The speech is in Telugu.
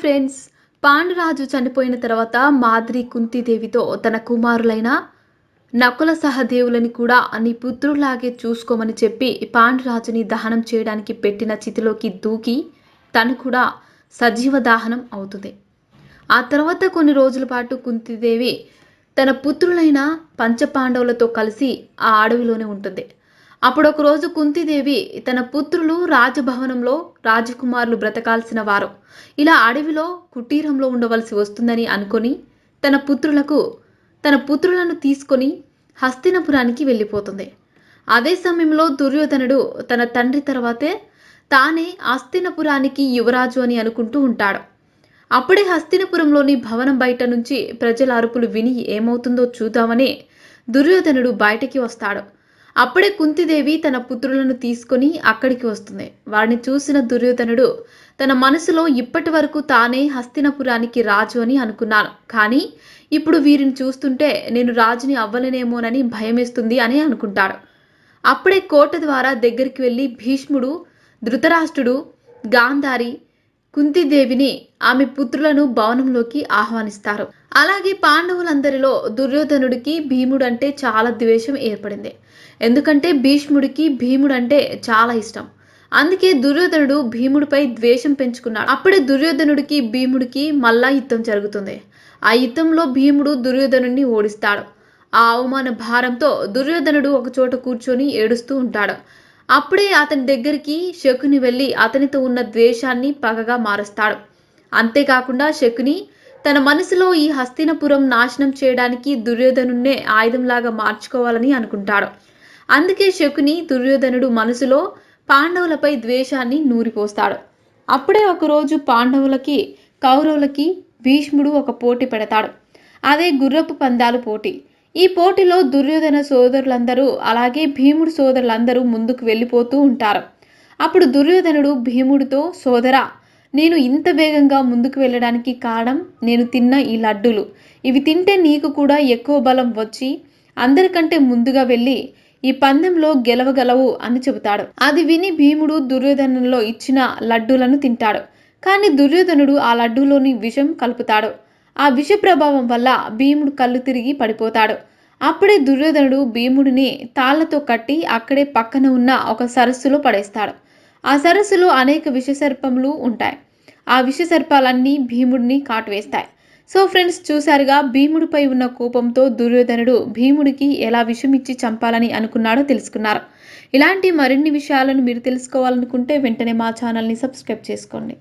ఫ్రెండ్స్, పాండురాజు చనిపోయిన తర్వాత మాద్రి కుంతీదేవితో తన కుమారులైన నకుల సహదేవులని కూడా నీ పుత్రులాగే చూసుకోమని చెప్పి పాండురాజుని దహనం చేయడానికి పెట్టిన చితిలోకి దూకి తను కూడా సజీవ దహనం అవుతుంది. ఆ తర్వాత కొన్ని రోజుల పాటు కుంతీదేవి తన పుత్రులైన పంచపాండవులతో కలిసి ఆ అడవిలోనే ఉంటుంది. అప్పుడు ఒక రోజు కుంతీదేవి తన పుత్రులు రాజభవనంలో రాజకుమారులు బ్రతకాల్సిన వారు ఇలా అడవిలో కుటీరంలో ఉండవలసి వస్తుందని అనుకొని తన పుత్రులను తీసుకొని హస్తినపురానికి వెళ్ళిపోతుంది. అదే సమయంలో దుర్యోధనుడు తన తండ్రి తర్వాతే తానే హస్తినపురానికి యువరాజు అని అనుకుంటూ ఉంటాడు. అప్పుడే హస్తినపురంలోని భవనం బయట నుంచి ప్రజల అరుపులు విని ఏమవుతుందో చూద్దామని దుర్యోధనుడు బయటికి వస్తాడు. అప్పుడే కుంతీదేవి తన పుత్రులను తీసుకొని అక్కడికి వస్తుంది. వారిని చూసిన దుర్యోధనుడు తన మనసులో ఇప్పటి వరకు తానే హస్తినపురానికి రాజు అని అనుకున్నాను, కానీ ఇప్పుడు వీరిని చూస్తుంటే నేను రాజుని అవ్వలేనేమోనని భయమేస్తుంది అని అనుకుంటాడు. అప్పుడే కోట ద్వారా దగ్గరికి వెళ్ళి భీష్ముడు, ధృతరాష్ట్రుడు, గాంధారి కుంతీదేవిని ఆమె పుత్రులను భవనంలోకి ఆహ్వానిస్తారు. అలాగే పాండవులందరిలో దుర్యోధనుడికి భీముడు అంటే చాలా ద్వేషం ఏర్పడింది. ఎందుకంటే భీష్ముడికి భీముడు అంటే చాలా ఇష్టం. అందుకే దుర్యోధనుడు భీముడిపై ద్వేషం పెంచుకున్నాడు. అప్పుడే దుర్యోధనుడికి భీముడికి మళ్ళా యుద్ధం జరుగుతుంది. ఆ యుద్ధంలో భీముడు దుర్యోధనుడిని ఓడిస్తాడు. ఆ అవమాన భారంతో దుర్యోధనుడు ఒక చోట కూర్చొని ఏడుస్తూ ఉంటాడు. అప్పుడే అతని దగ్గరికి శకుని వెళ్ళి అతనితో ఉన్న ద్వేషాన్ని పగగా మారుస్తాడు. అంతేకాకుండా శకుని తన మనసులో ఈ హస్తినపురం నాశనం చేయడానికి దుర్యోధనున్నే ఆయుధంలాగా మార్చుకోవాలని అనుకుంటాడు. అందుకే శకుని దుర్యోధనుడు మనసులో పాండవులపై ద్వేషాన్ని నూరిపోస్తాడు. అప్పుడే ఒకరోజు పాండవులకి కౌరవులకి భీష్ముడు ఒక పోటీ పెడతాడు. అదే గుర్రపు పందాలు పోటీ. ఈ పోటీలో దుర్యోధన సోదరులందరూ అలాగే భీముడు సోదరులందరూ ముందుకు వెళ్ళిపోతూ ఉంటారు. అప్పుడు దుర్యోధనుడు భీముడితో, సోదరా, నేను ఇంత వేగంగా ముందుకు వెళ్ళడానికి కారణం నేను తిన్న ఈ లడ్డూలు. ఇవి తింటే నీకు కూడా ఎక్కువ బలం వచ్చి అందరికంటే ముందుగా వెళ్ళి ఈ పందెంలో గెలవగలవు అని చెబుతాడు. అది విని భీముడు దుర్యోధనులో ఇచ్చిన లడ్డూలను తింటాడు. కానీ దుర్యోధనుడు ఆ లడ్డూలోని విషం కలుపుతాడు. ఆ విష ప్రభావం వల్ల భీముడు కళ్ళు తిరిగి పడిపోతాడు. అప్పుడే దుర్యోధనుడు భీముడిని తాళ్లతో కట్టి అక్కడే పక్కన ఉన్న ఒక సరస్సులో పడేస్తాడు. ఆ సరస్సులో అనేక విషసర్పములు ఉంటాయి. ఆ విషసర్పాలన్నీ భీముడిని కాటువేస్తాయి. సో ఫ్రెండ్స్, చూసారుగా భీముడిపై ఉన్న కోపంతో దుర్యోధనుడు భీముడికి ఎలా విషం ఇచ్చి చంపాలని అనుకున్నాడో తెలుసుకున్నారు. ఇలాంటి మరిన్ని విషయాలను మీరు తెలుసుకోవాలనుకుంటే వెంటనే మా ఛానల్ని సబ్స్క్రైబ్ చేసుకోండి.